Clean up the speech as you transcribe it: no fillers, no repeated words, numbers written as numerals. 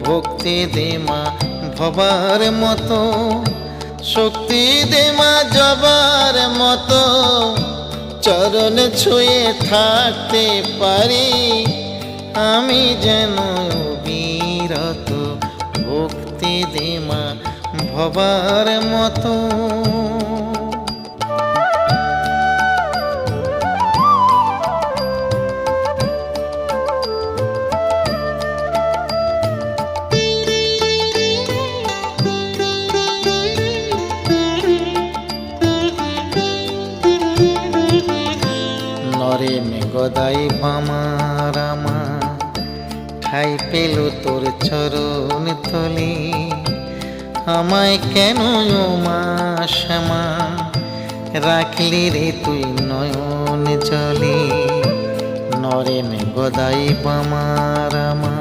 ভক্তি দে মা ভবার মতো, শক্তি দে মা জবার মতো, চরণ ছুঁয়ে থাকতে পারি আমি যেন বিরত। ভক্তি দে মা ভবার মতো। নরেন গদাই বামা রামা ঠাই পেল তোর চরণ তলে, আমায় কেন ও মা শ্যামা রাখলি রে তুই নয়ন জলে। নরেন গদাই বামা রামা